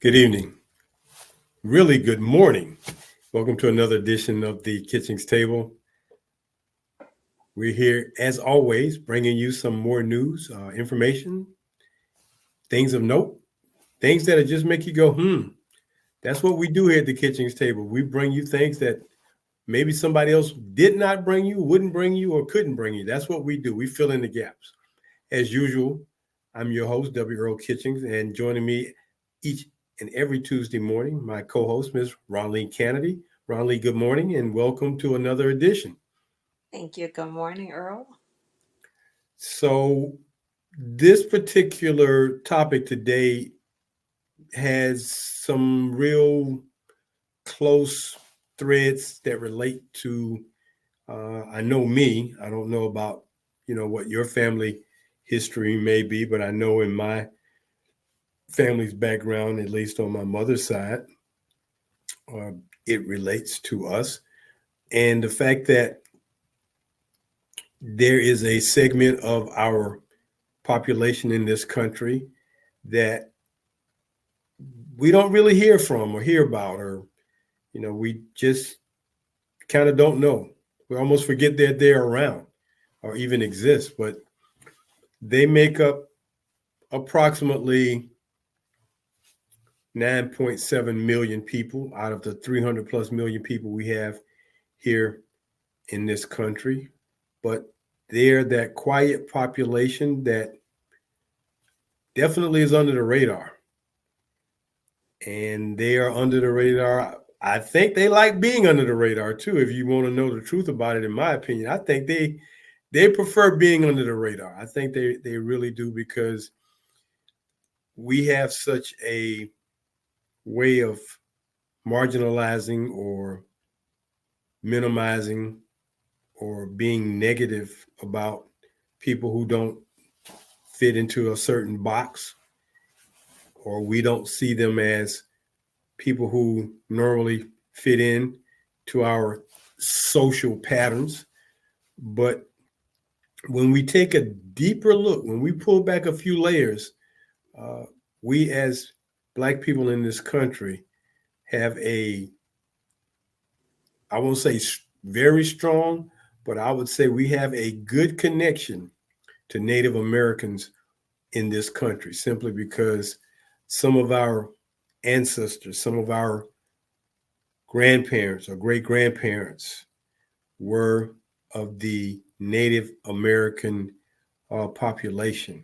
Good evening. Really good morning. Welcome to another edition of the Kitchings Table. We're here, as always, bringing you some more news, information, things of note, things that just make you go, That's what we do here at the Kitchings Table. We bring you things that maybe somebody else did not bring you, wouldn't bring you, or couldn't bring you. That's what we do. We fill in the gaps. As usual, I'm your host, Earl Kitchings, and joining me each and every Tuesday morning, my co-host, Ms. Ronline Cannady. Ronline, good morning, and welcome to another edition. Thank you. Good morning, Earl. So, this particular topic today has some real close threads that relate to. I know me. I don't know about what your family history may be, but I know in my family's background, at least on my mother's side, uh, it relates to us. And the fact that there is a segment of our population in this country that we don't really hear from or hear about, or, we just kind of don't know. We almost forget that they're around or even exist, but they make up approximately 9.7 million people out of the 300 plus million people we have here in this country. But they're that quiet population that definitely is under the radar. And they are under the radar. I think they like being under the radar too, if you want to know the truth about it, in my opinion. I think they prefer being under the radar. I think they really do, because we have such a way of marginalizing or minimizing or being negative about people who don't fit into a certain box, or we don't see them as people who normally fit in to our social patterns. But when we take a deeper look, when we pull back a few layers, uh, we as Black people in this country have I won't say very strong, but I would say we have a good connection to Native Americans in this country, simply because some of our ancestors, some of our grandparents or great grandparents were of the Native American population.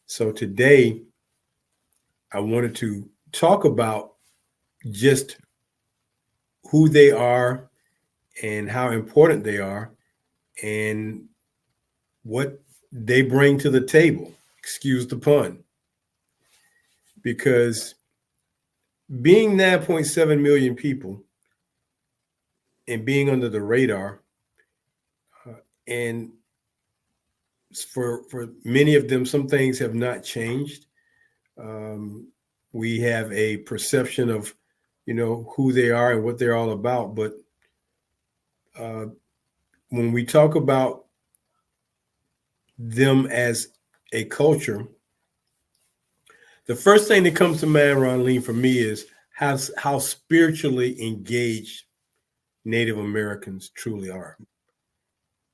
So today, I wanted to talk about just who they are and how important they are and what they bring to the table. Excuse the pun. Because being 9.7 million people and being under the radar, and for many of them, some things have not changed. Um, we have a perception of, who they are and what they're all about. But uh, when we talk about them as a culture, the first thing that comes to mind, Ronline, for me is how spiritually engaged Native Americans truly are.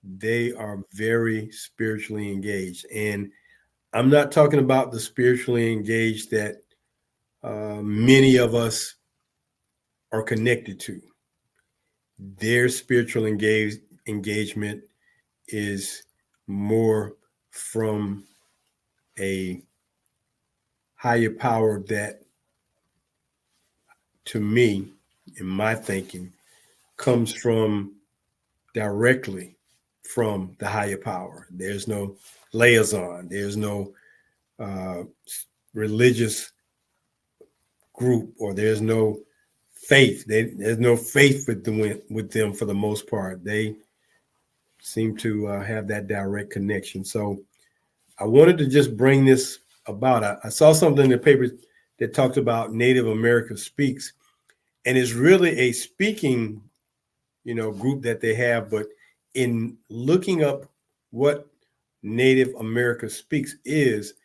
They are very spiritually engaged. And I'm not talking about the spiritually engaged that many of us are connected to. Their spiritual engagement is more from a higher power that, to me, in my thinking, comes from directly from the higher power. There's no liaison. There's no uh, religious group, or there's no faith. There's no faith with them for the most part. They seem to have that direct connection. So I wanted to just bring this about. I saw something in the paper that talked about Native America Speaks, and it's really a speaking, group that they have. But in looking up what Native America Speaks is,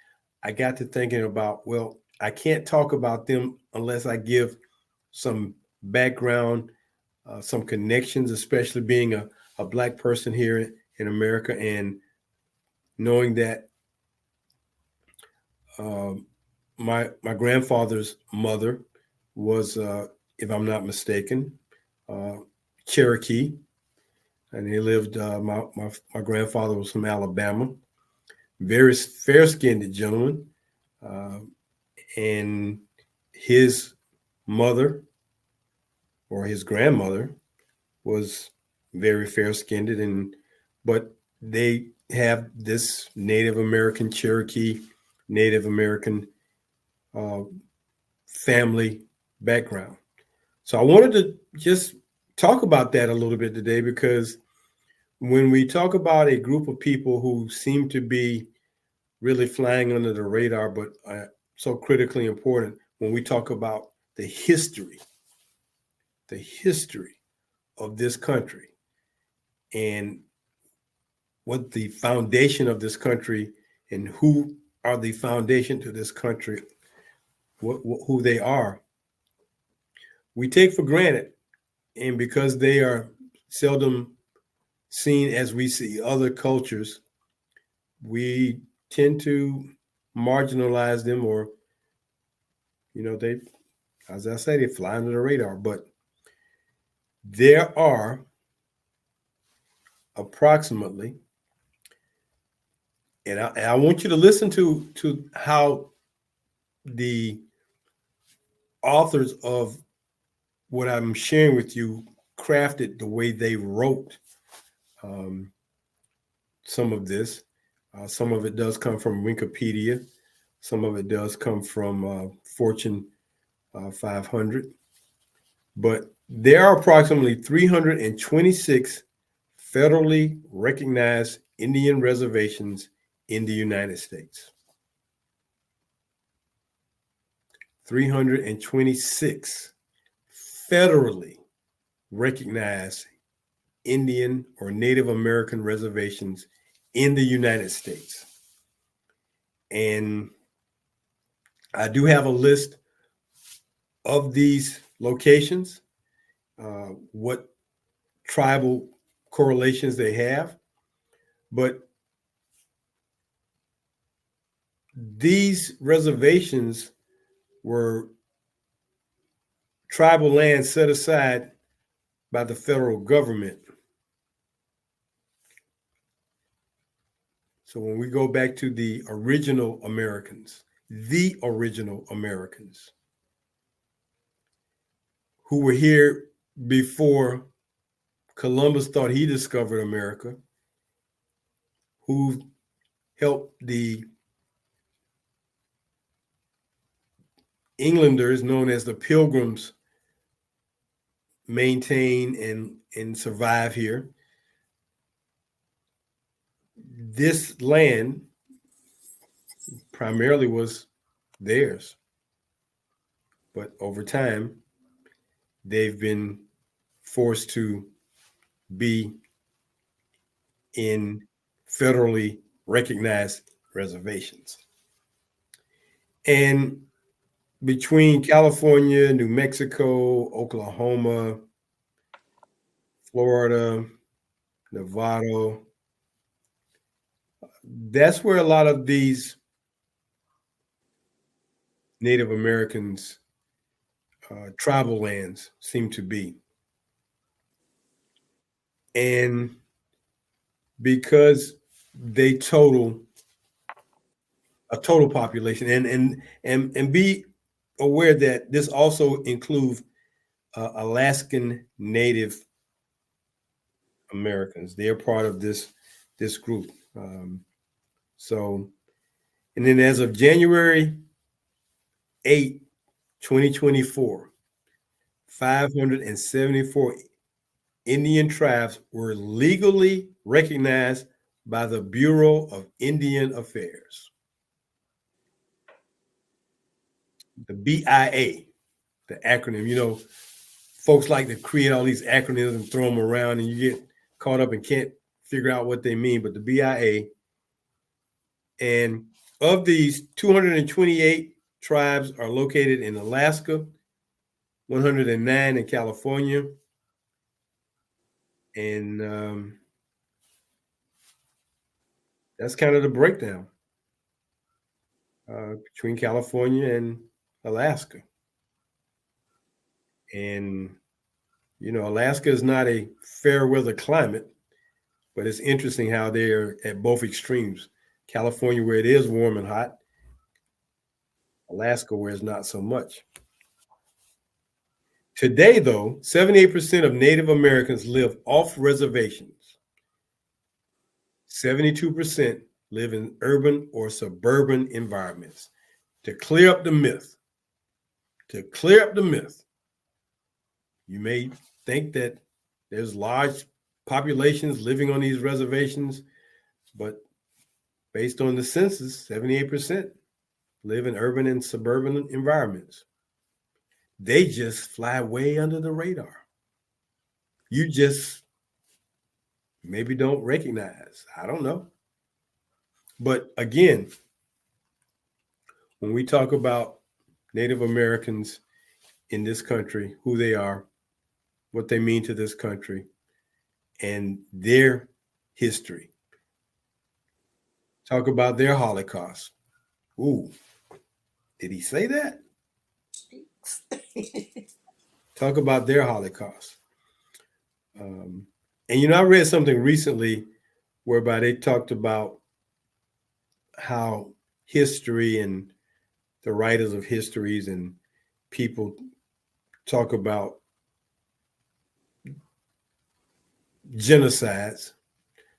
I got to thinking about, well, I can't talk about them unless I give some background, some connections, especially being a Black person here in America and knowing that um, my grandfather's mother was, if I'm not mistaken, uh, Cherokee, and he lived. My grandfather was from Alabama, very fair skinned gentleman, uh, and his mother or his grandmother was very fair skinned, and but they have this Native American Cherokee, Native American uh, family background. So I wanted to just talk about that a little bit today because when we talk about a group of people who seem to be really flying under the radar, but so critically important when we talk about the history of this country and what the foundation of this country and who are the foundation to this country, who they are, we take for granted. And because they are seldom seen as we see other cultures, we tend to marginalize them or, they, as I say, they fly under the radar. But there are approximately, and I want you to listen to how the authors of what I'm sharing with you crafted the way they wrote um, some of this. Some of it does come from Wikipedia. Some of it does come from Fortune 500. But there are approximately 326 federally recognized Indian reservations in the United States. 326 federally recognized Indian or Native American reservations in the United States. And I do have a list of these locations, what tribal correlations they have. But these reservations were tribal land set aside by the federal government. So when we go back to the original Americans who were here before Columbus thought he discovered America, who helped the Englanders, known as the Pilgrims, maintain and survive here. This land primarily was theirs, but over time, they've been forced to be in federally recognized reservations. And between California, New Mexico, Oklahoma, Florida, Nevada, that's where a lot of these Native Americans' tribal lands seem to be. And because they total a total population, and be aware that this also includes Alaskan Native Americans. They are part of this group. So, and then as of January 8, 2024, 574 Indian tribes were legally recognized by the Bureau of Indian Affairs, the BIA, the acronym. Folks like to create all these acronyms and throw them around, and you get caught up and can't figure out what they mean. But the BIA, and of these 228 tribes are located in Alaska, 109 in California, and that's kind of the breakdown between California and Alaska. And Alaska is not a fair weather climate, but it's interesting how they're at both extremes. California, where it is warm and hot, Alaska, where it's not so much. Today, though, 78% of Native Americans live off reservations. 72% live in urban or suburban environments. To clear up the myth, to clear up the myth, you may think that there's large populations living on these reservations, but based on the census, 78% live in urban and suburban environments. They just fly way under the radar. You just maybe don't recognize. I don't know. But again, when we talk about Native Americans in this country, who they are, what they mean to this country, and their history, talk about their Holocaust. Ooh, did he say that? Talk about their Holocaust. Um, and I read something recently whereby they talked about how history and the writers of histories and people talk about genocides,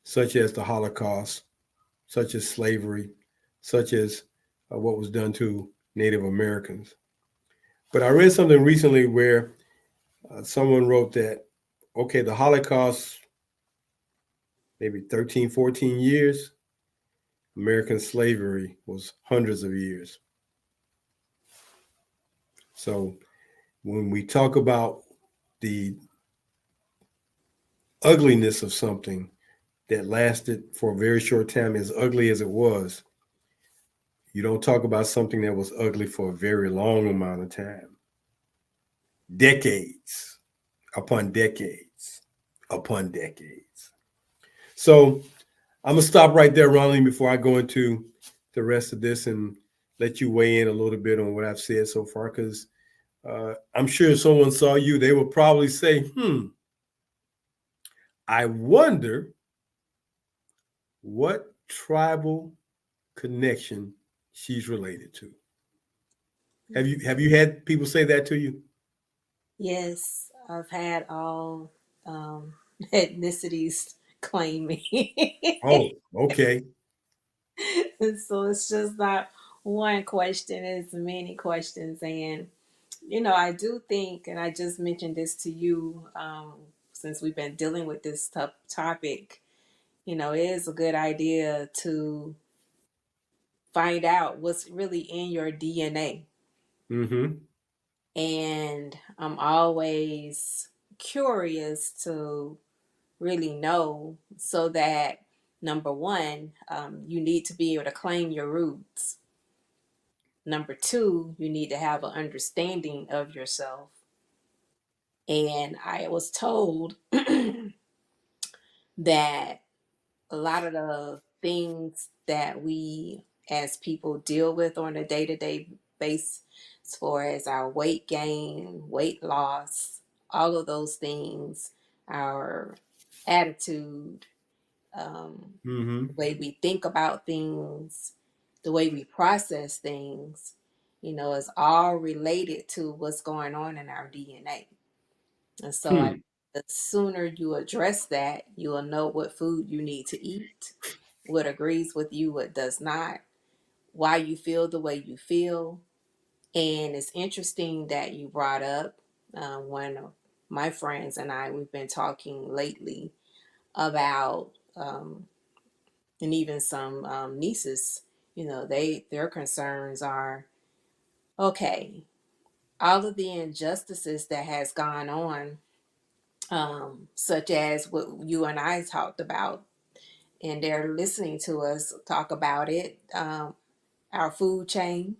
such as the Holocaust, such as slavery, such as what was done to Native Americans. But I read something recently where someone wrote that, okay, the Holocaust, maybe 13, 14 years, American slavery was hundreds of years. So when we talk about the ugliness of something that lasted for a very short time, as ugly as it was, you don't talk about something that was ugly for a very long amount of time. Decades upon decades upon decades. So I'm going to stop right there, Ronline, before I go into the rest of this and let you weigh in a little bit on what I've said so far, because I'm sure if someone saw you, they would probably say, I wonder what tribal connection she's related to. Have you had people say that to you? Yes, I've had all ethnicities claim me. Oh, okay. So it's just not one question, it's many questions. And, I do think, and I just mentioned this to you, since we've been dealing with this topic, it is a good idea to find out what's really in your DNA. Mm-hmm. And I'm always curious to really know, so that number one, you need to be able to claim your roots. Number two, you need to have an understanding of yourself. And I was told that a lot of the things that we as people deal with on a day-to-day basis, as far as our weight gain, weight loss, all of those things, our attitude, Mm-hmm. the way we think about things, the way we process things, is all related to what's going on in our DNA. And so Hmm. the sooner you address that, you will know what food you need to eat, what agrees with you, what does not, why you feel the way you feel. And it's interesting that you brought up one of my friends and I, we've been talking lately about, and even some nieces, their concerns are, okay, all of the injustices that has gone on, such as what you and I talked about, and they're listening to us talk about it. Our food chain,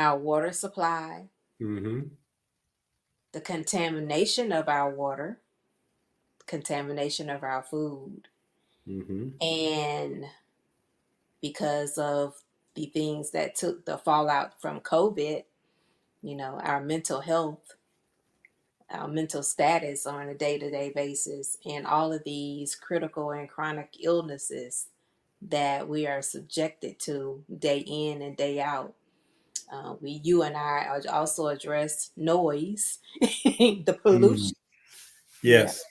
our water supply, Mm-hmm. the contamination of our water, contamination of our food, Mm-hmm. and because of the things that took the fallout from COVID, our mental health, our mental status on a day to day basis, and all of these critical and chronic illnesses that we are subjected to day in and day out. You and I also address noise, the Mm. pollution, you know, Yes.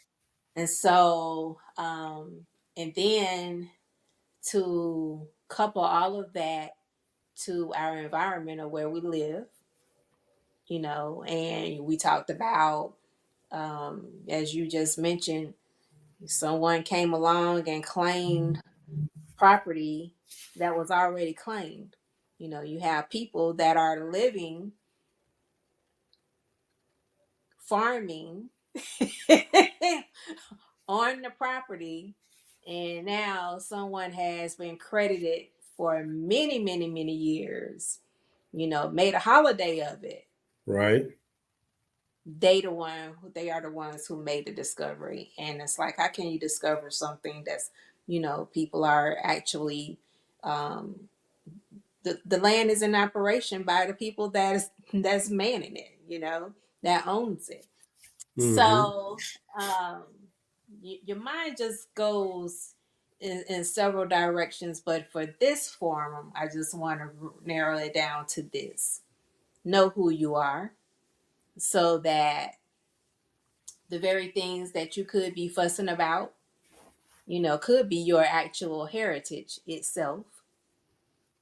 and so, and then to couple all of that to our environment of where we live, and we talked about, as you just mentioned, someone came along and claimed property that was already claimed. You have people that are living, farming on the property, and now someone has been credited for many, many, many years, made a holiday of it. Right. They are the ones who made the discovery. And it's like, how can you discover something that's, people are actually, um, the land is in operation by the people that's manning it, that owns it. Mm-hmm. So, um, your mind just goes in several directions, but for this forum, I just want to narrow it down to this: know who you are, so that the very things that you could be fussing about, could be your actual heritage itself,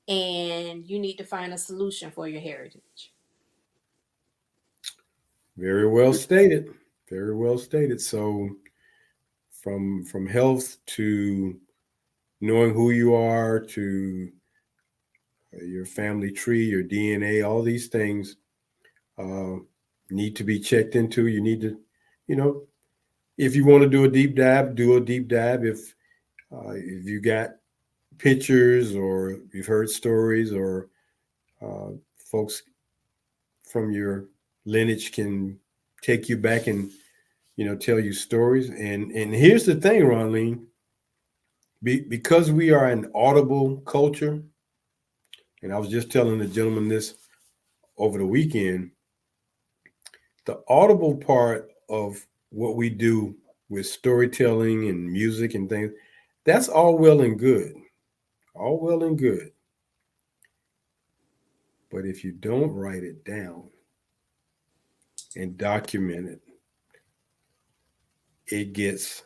and you need to find a solution for your heritage. Very well stated. Very well stated. So from health to knowing who you are to your family tree, your DNA, all these things uh, need to be checked into. You need to, you know, if you want to do a deep dive, do a deep dive. If you got pictures or you've heard stories or folks from your lineage can take you back and tell you stories. And here's the thing, Ronline, because we are an audible culture, and I was just telling the gentleman this over the weekend, the audible part of what we do with storytelling and music and things, that's all well and good. All well and good. But if you don't write it down and document it, it gets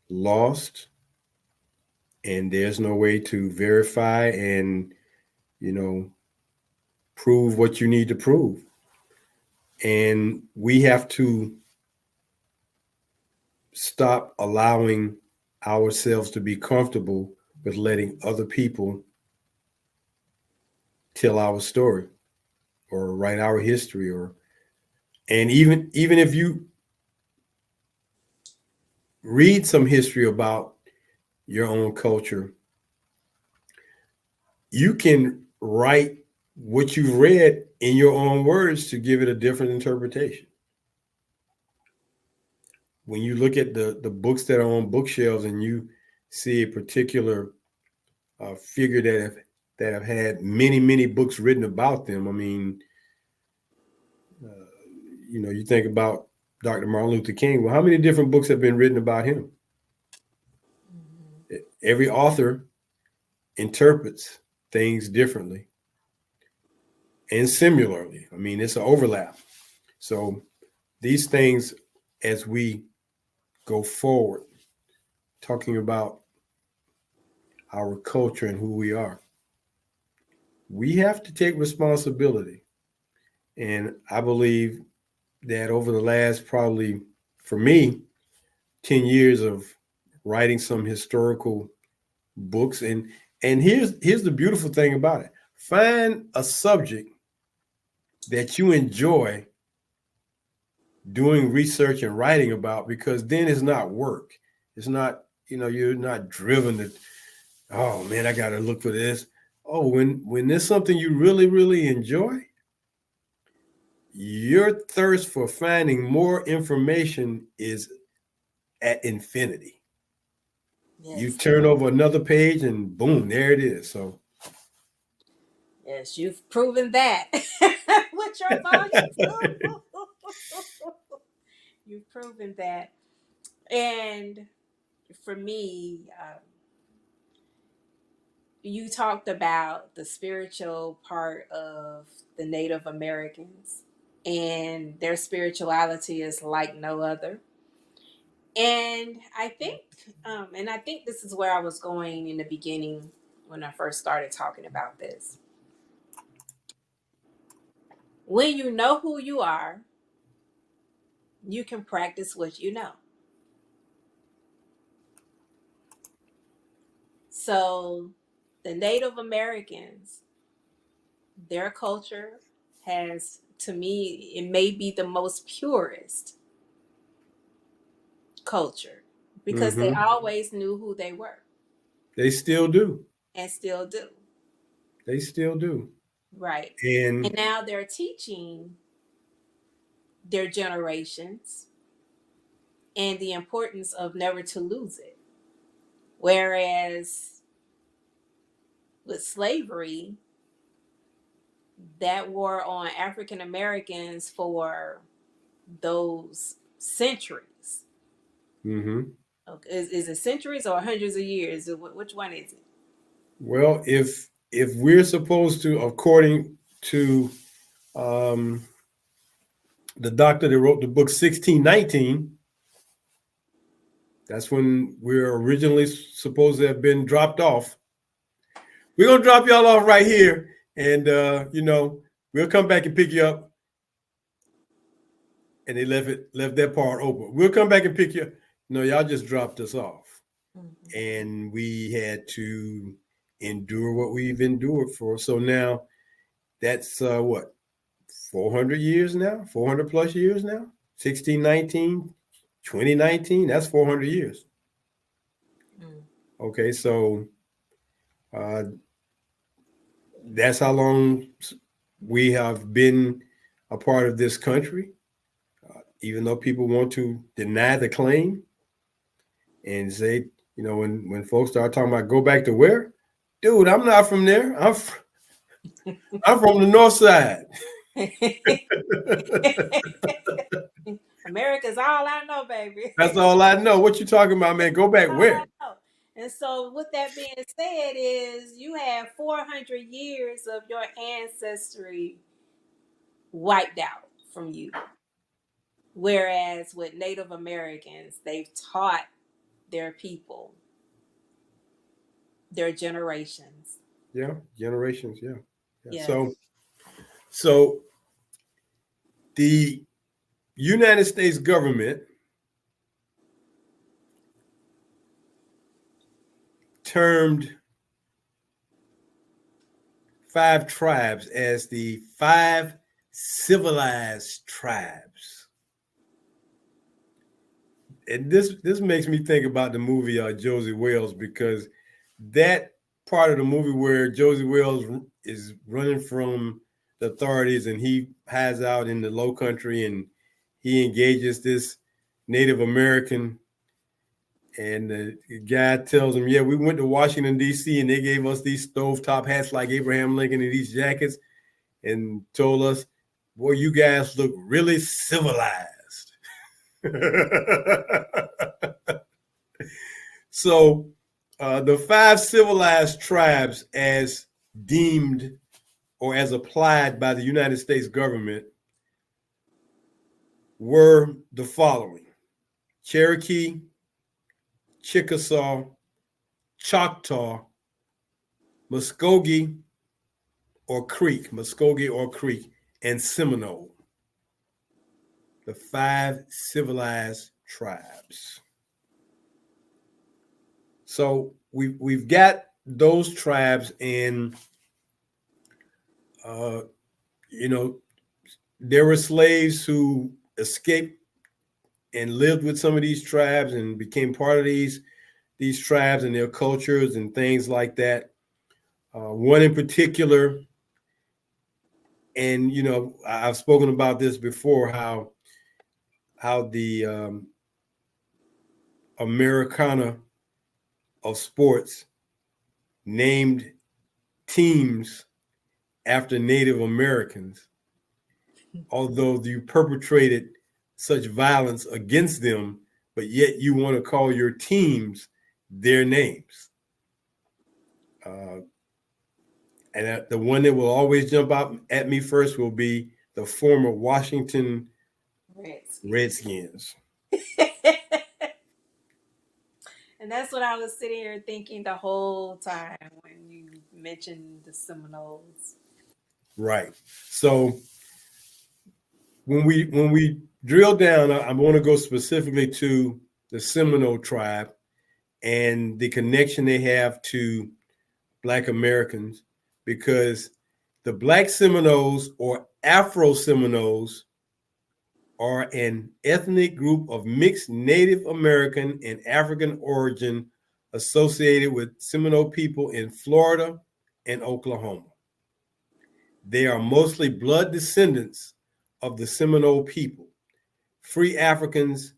lost and there's no way to verify and, you know, prove what you need to prove. And we have to stop allowing ourselves to be comfortable with letting other people tell our story or write our history or and even if you read some history about your own culture, you can write what you've read in your own words to give it a different interpretation. When you look at the books that are on bookshelves and you see a particular figure that have had many books written about them. I mean, uh, you think about Dr. Martin Luther King. Well, how many different books have been written about him? Mhm. Every author interprets things differently and similarly. I mean, it's an overlap. So these things, as we go forward, talking about our culture and who we are, we have to take responsibility. And I believe that over the last probably, for me, 10 years of writing some historical books. And here's the beautiful thing about it. Find a subject that you enjoy doing research and writing about because then it's not work. It's not, you're not driven to, oh man, I gotta look for this. Oh, when there's something you really, really enjoy, your thirst for finding more information is at infinity. You Yes. turn over another page and boom, there it is. So Yes, you've proven that with your volume too. You've proven that. And for me, you talked about the spiritual part of the Native Americans, and their spirituality is like no other. And I think this is where I was going in the beginning when I first started talking about this. When you know who you are, you can practice what you know. So, the Native Americans, their culture has, to me, it may be the most purest culture because they mhm, always knew who they were they still do. and still do. They still do. Right. And And now they're teaching their generations and the importance of never to lose it. Whereas with slavery, that wore on African Americans for those centuries. mhm. Okay. Is it centuries or hundreds of years? Which one is it? Well, if we're supposed to, according to um, the doctor that wrote the book 1619, that's when we're originally supposed to have been dropped off. We're gonna drop y'all off right here, and we'll come back and pick you up. And they left that part open. We'll come back and pick you up. No, y'all just dropped us off, Mhm. and we had to endure what we've endured for. So now that's what 400 years now, 400 plus years now, 1619, 2019. That's 400 years. Mm. Okay, so uh, that's how long we have been a part of this country, even though people want to deny the claim and say, when folks start talking about go back to where, dude, I'm not from there. I'm from the north side. America's all I know, baby. That's all I know. What you talking about, man? Go back All I where? know. And so, with that being said, is you have 400 years of your ancestry wiped out from you. Whereas with Native Americans, they've taught their people, their generations. Yeah, generations. Yeah, yeah. Yes. So the United States government termed 5 tribes as the 5 civilized tribes. And this makes me think about the movie Josie Wales, because that part of the movie where Josie Wales is running from the authorities and he hides out in the low country and he engages this Native American, and the guy tells him, yeah, we went to Washington, D.C., and they gave us these stovetop hats like Abraham Lincoln and these jackets and told us, boy, you guys look really civilized. So the 5 civilized tribes, as deemed or as applied by the United States government, were the following: Cherokee, Chickasaw, Choctaw, Muskogee or Creek, and Seminole. The 5 civilized tribes. So we've got those tribes, and uh, you know there were slaves who escaped and lived with some of these tribes and became part of these tribes and their cultures and things like that. One in particular And I've spoken about this before, how the Americana of sports named teams after Native Americans, although you perpetrated such violence against them, but yet you want to call your teams their names. Uh, and the one that will always jump out at me first will be the former Washington Redskins. Redskins. And that's what I was sitting here thinking the whole time when you mentioned the Seminoles. Right. So when we drill down, I want to go specifically to the Seminole tribe and the connection they have to Black Americans, because the Black Seminoles or Afro Seminoles are an ethnic group of mixed Native American and African origin associated with Seminole people in Florida and Oklahoma. They are mostly blood descendants of the Seminole people, free Africans,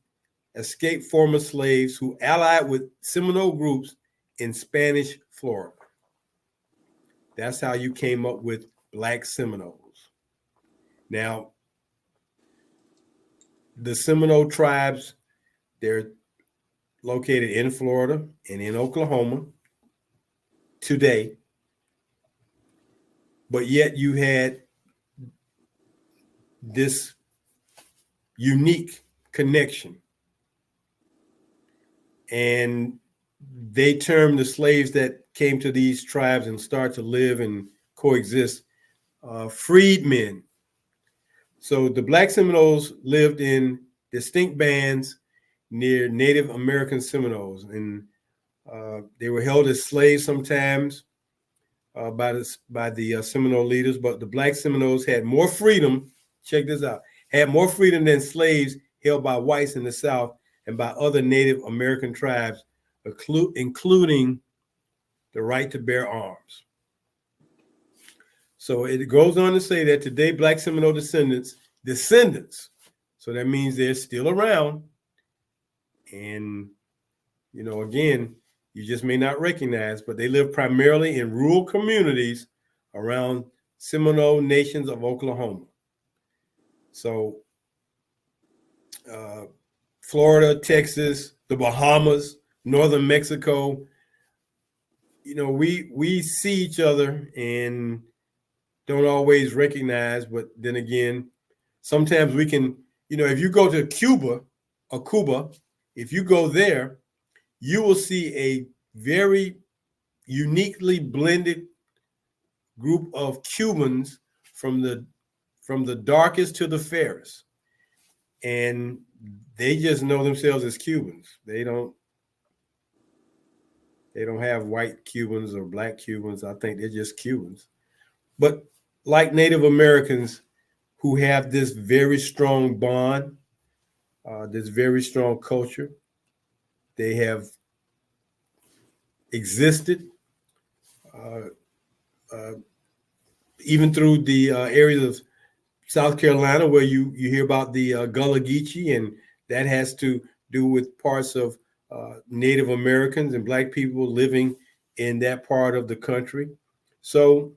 escaped former slaves who allied with Seminole groups in Spanish Florida. That's how you came up with Black Seminoles. Now, the Seminole tribes, they're located in Florida and in Oklahoma today, but yet you had this unique connection. And they termed the slaves that came to these tribes and start to live and coexist freedmen. So the Black Seminoles lived in distinct bands near Native American Seminoles, and they were held as slaves sometimes by the Seminole leaders. But the Black Seminoles had more freedom. Check this out: had more freedom than slaves held by whites in the South and by other Native American tribes, including the right to bear arms. So it goes on to say that today, Black Seminole descendants, so that means they're still around. And, again, you just may not recognize, but they live primarily in rural communities around Seminole nations of Oklahoma. So Florida, Texas, the Bahamas, northern Mexico, we see each other and don't always recognize, but then again, sometimes we can, if you go to Cuba, if you go there, you will see a very uniquely blended group of Cubans from the darkest to the fairest. And they just know themselves as Cubans. They don't have white Cubans or black Cubans. I think they're just Cubans. But like Native Americans who have this very strong bond, this very strong culture, they have existed uh, uh, even through the areas of South Carolina where you hear about the Gullah Geechee, and that has to do with parts of Native Americans and Black people living in that part of the country. So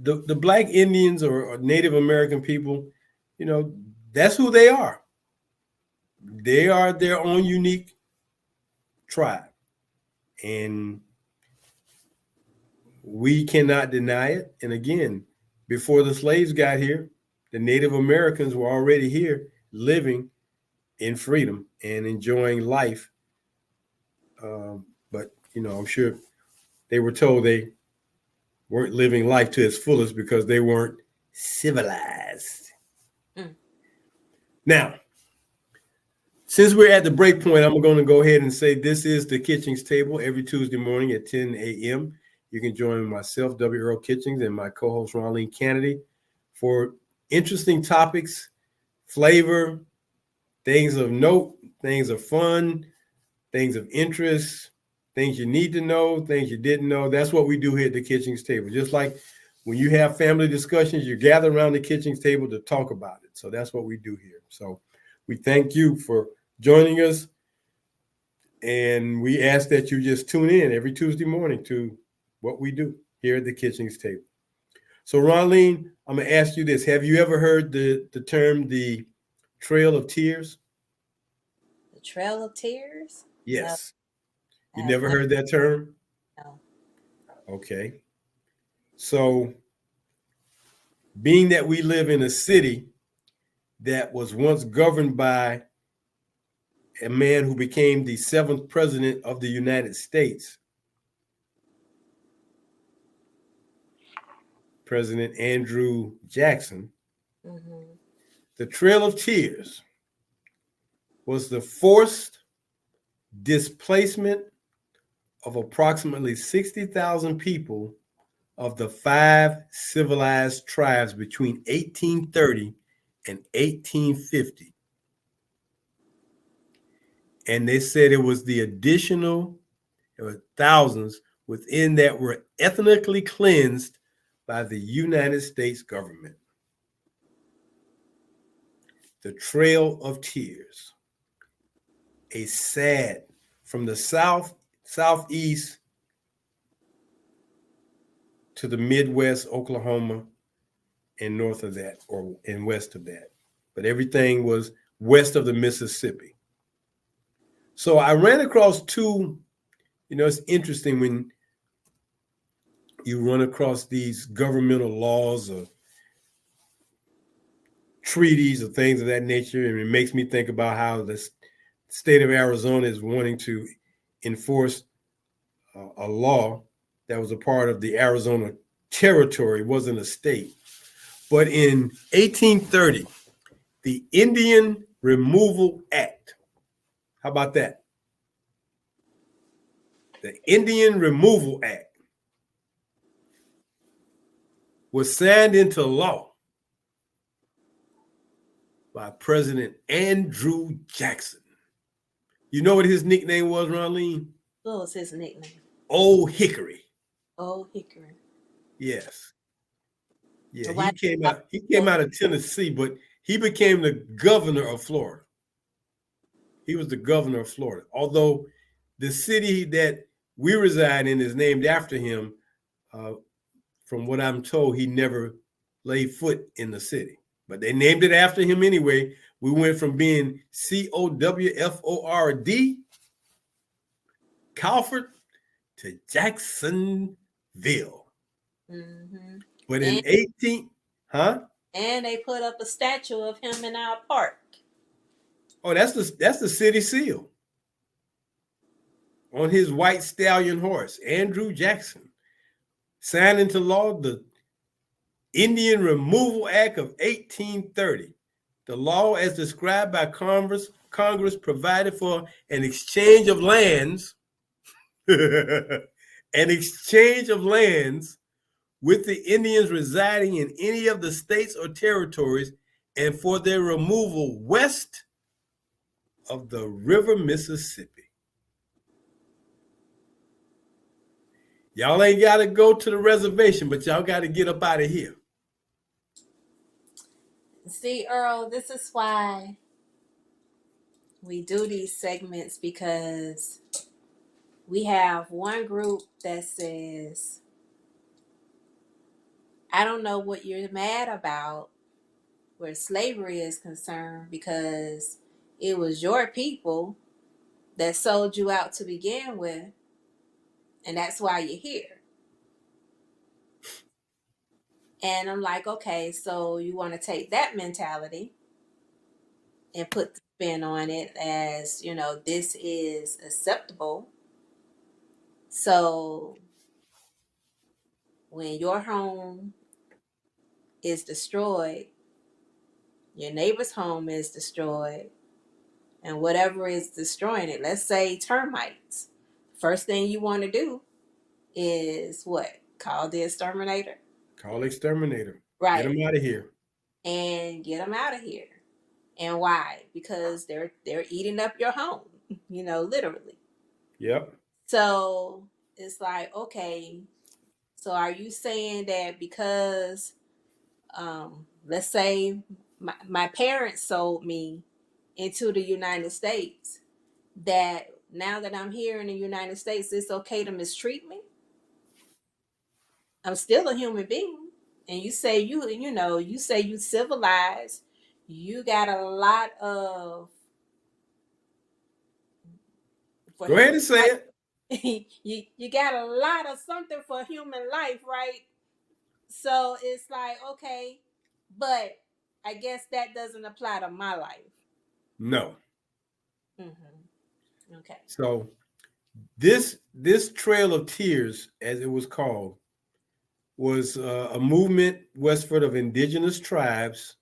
the Black Indians or Native American people, that's who they are. They are their own unique tribe. And we cannot deny it. And again, before the slaves got here, the Native Americans were already here living in freedom and enjoying life. But, I'm sure they were told they weren't living life to its fullest because they weren't civilized. Mm. Now, since we're at the break point, I'm going to go ahead and say this is the Kitchings Table every Tuesday morning at 10 a.m. You can join myself, W. Earl Kitchings, and my co-host, Ronline Cannady, for interesting topics, flavor, things of note, things of fun, things of interest, things you need to know, things you didn't know. That's what we do here at the Kitchings Table. Just like when you have family discussions, you gather around the kitchen table to talk about it. So that's what we do here. So we thank you for joining us. And we ask that you just tune in every Tuesday morning to what we do here at the Kitchings table. So, Ronline, I'm going to ask you this. Have you ever heard the term the Trail of Tears? The Trail of Tears? No, Yes. I You have never not. heard that term? No. Okay. So, being that we live in a city that was once governed by a man who became the seventh president of the United States, President Andrew Jackson, Mm-hmm. the Trail of Tears was the forced displacement of approximately 60,000 people of the five civilized tribes between 1830 and 1850. And they said it was the additional, there were thousands within that were ethnically cleansed by the United States government. The Trail of Tears, a sad, from the southeast to the Midwest, Oklahoma, and north of that, or and west of that. But everything was west of the Mississippi. So I ran across two, it's interesting when you run across these governmental laws or treaties or things of that nature, and it makes me think about how the state of Arizona is wanting to enforce a law that was a part of the Arizona territory, it wasn't a state. But in 1830, the Indian Removal Act, how about that? The Indian Removal Act was signed into law by President Andrew Jackson. You know what his nickname was, Ronline? What was his nickname? Old Hickory. Old Hickory. Yes. Yeah, Why? he came out of Tennessee, but he became the governor of Florida. He was the governor of Florida. Although the city that we reside in is named after him, uh, from what I'm told, he never laid foot in the city. But they named it after him anyway. We went from being Cowford, Calford, to Jacksonville. Mm-hmm. But in And 18, huh? and they put up a statue of him in our park. Oh, that's the city seal on his white stallion horse, Andrew Jackson, signed into law the Indian Removal Act of 1830. The law, as described by Congress provided for an exchange of lands, an exchange of lands with the Indians residing in any of the states or territories, and for their removal west of the River Mississippi. Y'all ain't got to go to the reservation, but y'all got to get up out of here. See, Earl, this is why we do these segments, because we have one group that says, I don't know what you're mad about where slavery is concerned, because it was your people that sold you out to begin with, and that's why you're here. And I'm like, okay, so you want to take that mentality and put the spin on it as, this is acceptable. So when your home is destroyed, your neighbor's home is destroyed, and whatever is destroying it, let's say termites, first thing you want to do is what? Call the exterminator. Call exterminator. Get Right. them out of here. And get them out of here. And why? Because they're eating up your home, literally. Yep. So it's like, okay, So are you saying that because, let's say my parents sold me into the United States, that now that I'm here in the United States, it's okay to mistreat me? I'm still a human being. And you say you say you civilized, you got a lot of for Go ahead human and say life. it. You got a lot of something for human life, right? So it's like, okay, but I guess that doesn't apply to my life. No. Okay. So this Trail of Tears, as it was called, was a movement westward of indigenous tribes,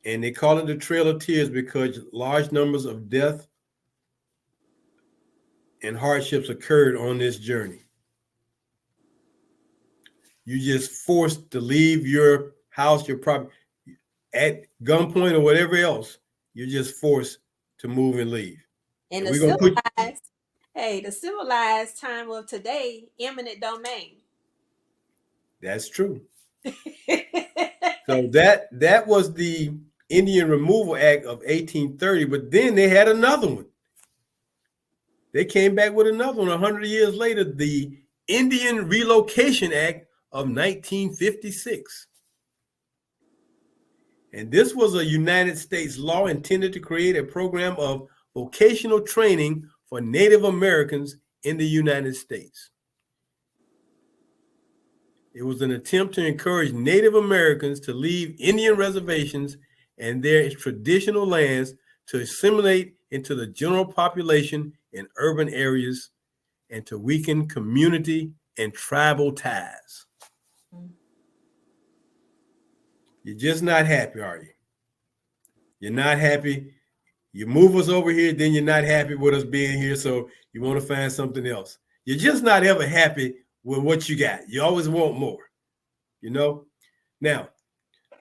and they call it the Trail of Tears because large numbers of death and hardships occurred on this journey. You just forced to leave your house, your property at gunpoint or whatever else. You're just forced to move and leave. And And the we're gonna put civilized, hey, the civilized time of today, eminent domain. that's true. So that was the Indian Removal Act of 1830, but then they had another one. They came back with another one 100 years later, the Indian Relocation Act of 1956. And this was a United States law intended to create a program of vocational training for Native Americans in the United States. It was an attempt to encourage Native Americans to leave Indian reservations and their traditional lands to assimilate into the general population in urban areas and to weaken community and tribal ties. You're just not happy, are you? You're not happy. You move us over here, then you're not happy with us being here, so you want to find something else. You're just not ever happy with what you got. You always want more, you know? Now,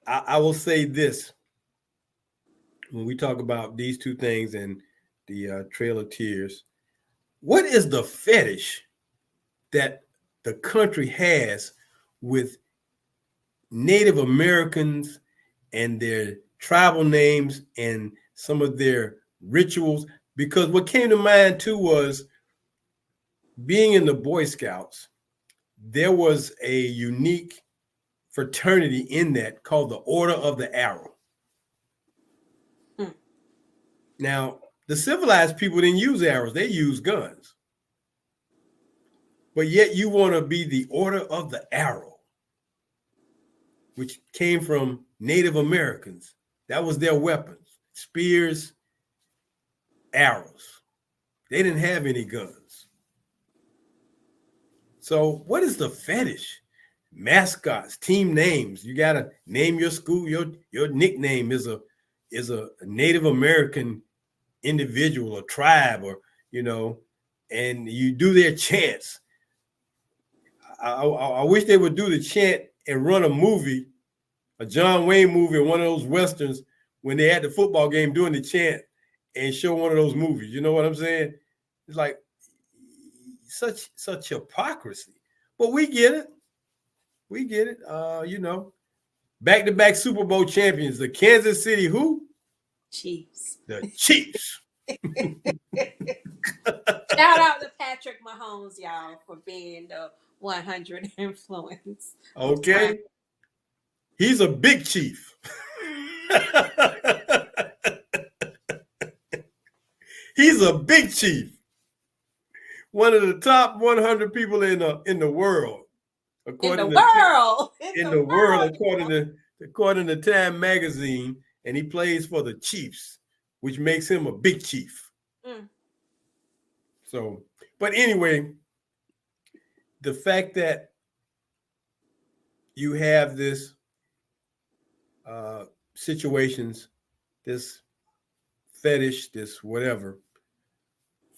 I will say this when we talk about these two things and the Trail of Tears. What is the fetish that the country has with Native Americans and their tribal names and some of their rituals? Because what came to mind too was being in the Boy Scouts, there was a unique fraternity in that called the Order of the Arrow. Hmm. Now, the civilized people didn't use arrows, they used guns. But yet you want to be the Order of the Arrow, which came from Native Americans. That was their weapons, spears, arrows. They didn't have any guns. So what is the fetish? Mascots, team names. You gotta name your school. Your nickname is a Native American individual or tribe, or and you do their chants. I wish they would do the chant and run a movie, a John Wayne movie, or one of those westerns when they had the football game doing the chant, and show one of those movies. You know what I'm saying? It's like such hypocrisy. But we get it. We get it. Back-to-back Super Bowl champions, the Kansas City who? Chiefs. The Chiefs. Shout out to Patrick Mahomes, y'all, for being the 100 influence. Okay. He's a big chief. He's a big chief. One of the top 100 people in the world. According to Time Magazine, and he plays for the Chiefs, which makes him a big chief. So, but anyway, the fact that you have this situations, this fetish, this whatever.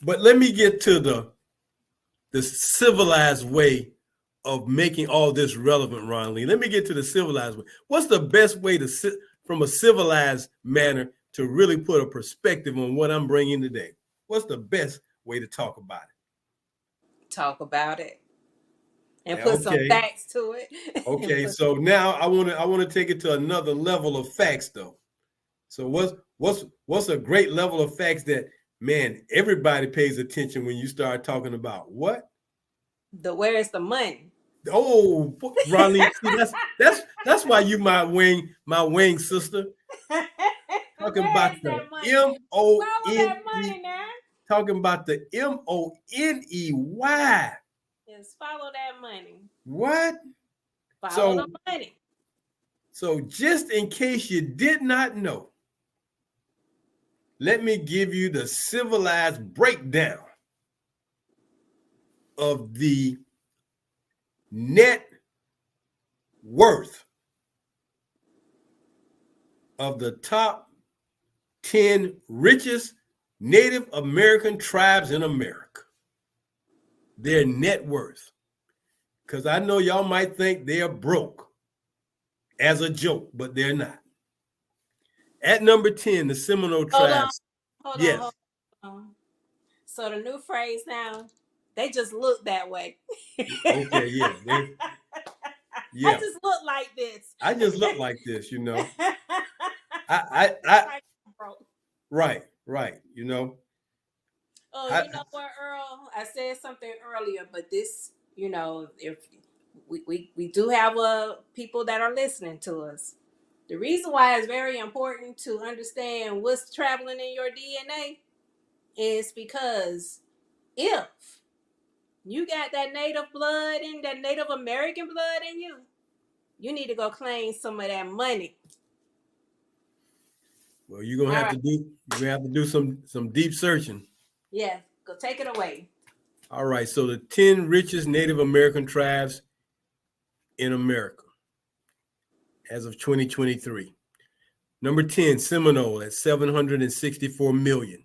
But let me get to the civilized way of making all this relevant, Ronline. Let me get to the civilized way. What's the best way to sit from a civilized manner to really put a perspective on what I'm bringing today? What's the best way to talk about it? Talk about it. and put some Okay. facts to it. And Okay. put, So now I want to take it to another level of facts though. So what's a great level of facts that, man, everybody pays attention when you start talking about what? where's the money? Oh, Ronline, see that's why you my wing sister. Talking Where about is the that money? M O Follow N that E. money now. Talking about the Money. Just follow that money. What? Follow the So money. so just in case you did not know, let me give you the civilized breakdown of the net worth of the top 10 richest Native American tribes in America. Their net worth. Because I know y'all might think they're broke as a joke, but they're not. At number 10, the Seminole Hold on. tribes. Hold on. Hold Yes. on. So the new phrase now, they just look that way. Okay, yeah. I Yeah. just look like this. I just look like this, you know. I look I like I'm broke. right, right, you know. Oh, I you know what, Earl? I said something earlier, but this, if we do have people that are listening to us. The reason why it's very important to understand what's traveling in your DNA is because if you got that native blood and that Native American blood in you, you need to go claim some of that money. well, you're gonna All have right. to do some deep searching. Yeah, go take it away. All right, so the 10 richest Native American tribes in America as of 2023. Number 10, Seminole at 764 million.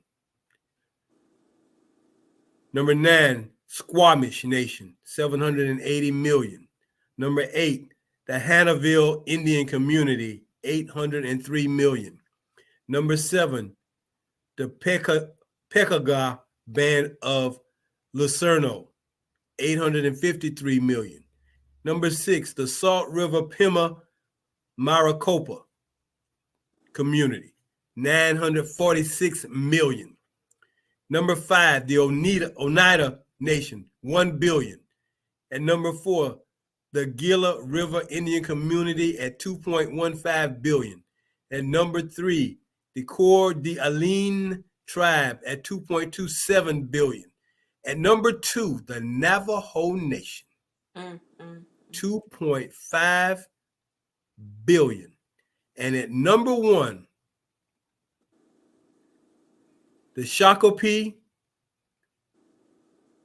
Number 9, Squamish Nation, 780 million. Number 8, the Hannahville Indian Community, 803 million. Number 7, the Pekaga Band of Lucerno, 853 million. Number 6, the Salt River Pima Maricopa Community, 946 million. Number 5, the Oneida Nation, 1 billion. And number 4, the Gila River Indian Community at 2.15 billion. And number 3, the Coeur d'Alene Tribe at 2.27 billion. And number 2, the Navajo Nation, Mm, mm. 2.5 billion. And at number 1, the Shakopee,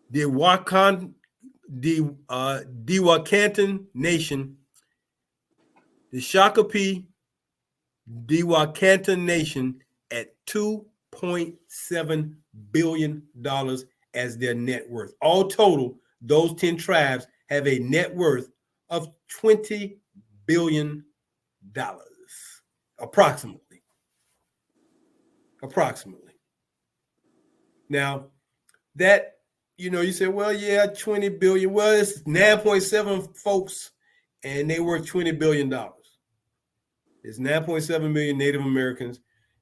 the Dewakanton Nation, the Shakopee Dewakanton Nation at $2.7 billion as their net worth. All total, those 10 tribes have a net worth of $20 billion, approximately. Approximately. Now, that, you say, well, yeah, 20 billion. Well, it's 9.7 folks, and they worth $20 billion. It's 9.7 million Native Americans,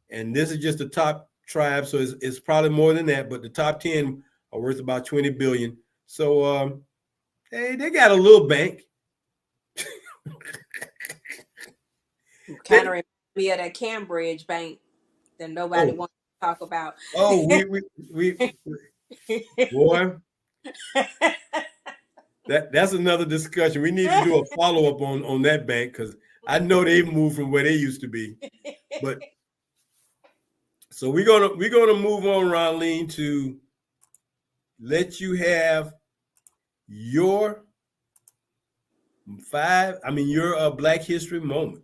and this is just the top tribe, so it's probably more than that, but the top 10 are worth about 20 billion. So hey, they got a little bank. Kind of remind me of that Cambridge Bank that nobody Oh, wants to talk about. oh, we boy, that's another discussion. We need to do a follow-up on that bank, because I know they've moved from where they used to be. But so we're gonna move on, Ronline, to let you have your your Black History moment.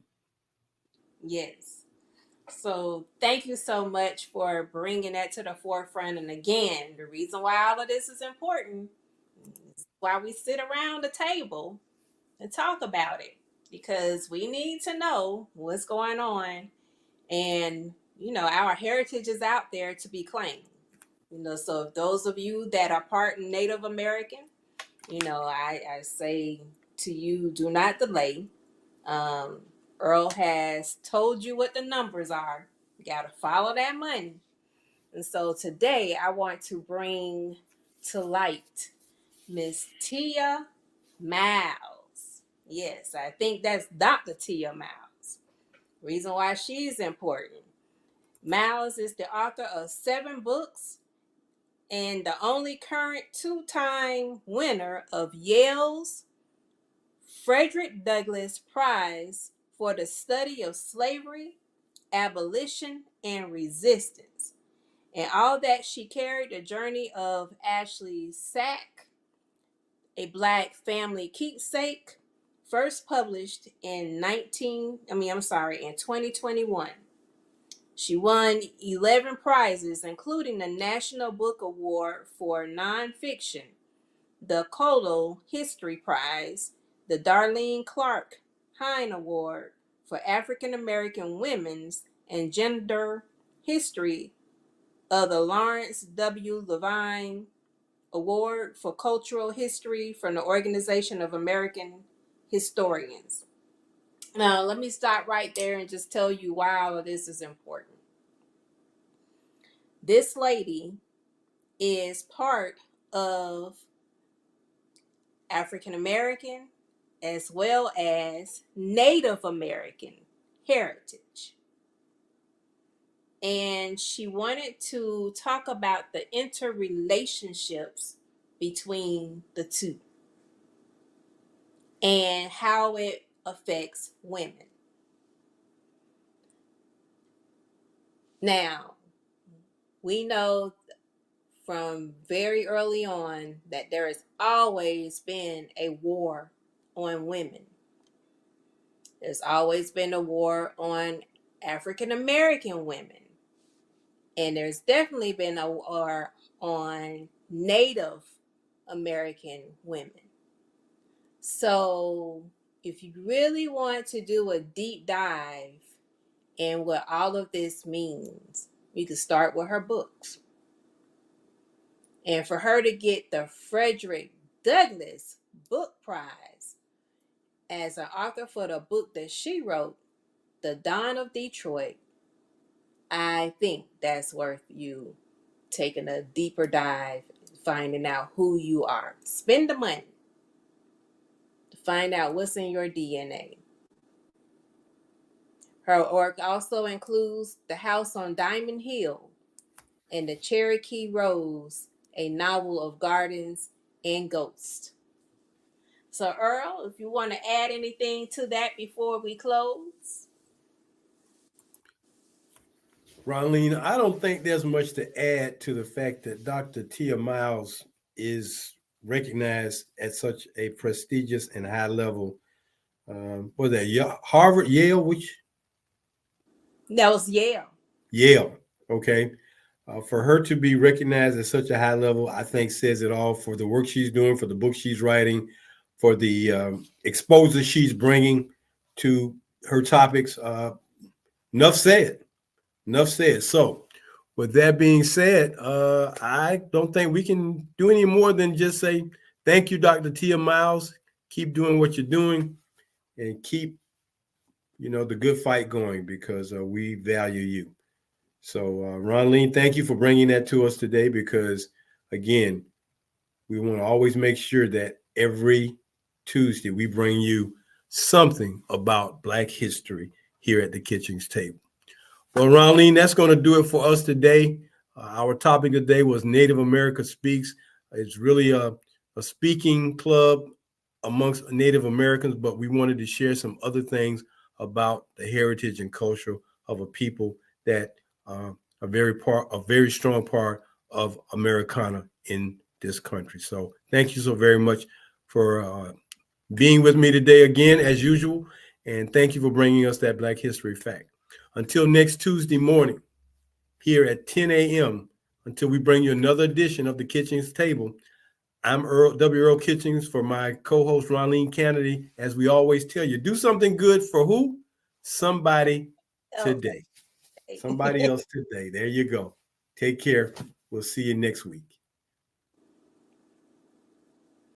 Yes. So thank you so much for bringing that to the forefront. And again, the reason why all of this is important is why we sit around the table and talk about it, because we need to know what's going on, and our heritage is out there to be claimed. So if those of you that are part Native American, I say to you, do not delay. Um, Earl has told you what the numbers are. You got to follow that money. And so today I want to bring to light Miss Tia Miles. Yes, I think that's Dr. Tia Miles. Reason why she's important. Miles is the author of 7 books and the only current 2-time winner of Yale's Frederick Douglass Prize for the study of slavery, abolition, and resistance. And all that she carried the journey of Ashley Sack, a black family keepsake, first published in 2021. She won 11 prizes, including the National Book Award for Nonfiction, the Colo History Prize, the Darlene Clark Hine Award for African American Women's and Gender History of the Lawrence W. Levine Award for Cultural History from the Organization of American Historians. Now, let me stop right there and just tell you why all of this is important. This lady is part of African American as well as Native American heritage. And she wanted to talk about the interrelationships between the two and how it affects women. Now, we know from very early on that there has always been a war on women. There's always been a war on African American women. And there's definitely been a war on Native American women. So, if you really want to do a deep dive in what all of this means, you can start with her books. And for her to get the Frederick Douglass Book Prize as an author for the book that she wrote, The Dawn of Detroit, I think that's worth you taking a deeper dive, finding out who you are. Spend the money to find out what's in your DNA. Her work also includes The House on Diamond Hill and The Cherokee Rose, a novel of gardens and ghosts. So, Earl, if you want to add anything to that before we close. Ronline, I don't think there's much to add to the fact that Dr. Tia Miles is recognized at such a prestigious and high level. Was that Harvard, Yale? Which That was Yale. Yale? Okay. For her to be recognized at such a high level, I think says it all for the work she's doing, for the book she's writing, for the exposure she's bringing to her topics. Enough said. Enough said. So, with that being said, I don't think we can do any more than just say thank you, Dr. Tia Miles. Keep doing what you're doing, and keep the good fight going because we value you. So, Ronline, thank you for bringing that to us today because, again, we want to always make sure that every Tuesday we bring you something about Black history here at the Kitchings table. Well, Ronline, that's going to do it for us today. Our topic today was Native America Speaks. It's really a speaking club amongst Native Americans, but we wanted to share some other things about the heritage and culture of a people that a very strong part of Americana in this country. So thank you so very much for being with me today again, as usual. And thank you for bringing us that Black History fact. Until next Tuesday morning, here at 10 a.m., until we bring you another edition of the Kitchings Table, I'm Earl Kitchings for my co-host Ronline Cannady. As we always tell you, do something good for who? Somebody today. Okay. Somebody else today. There you go. Take care. We'll see you next week.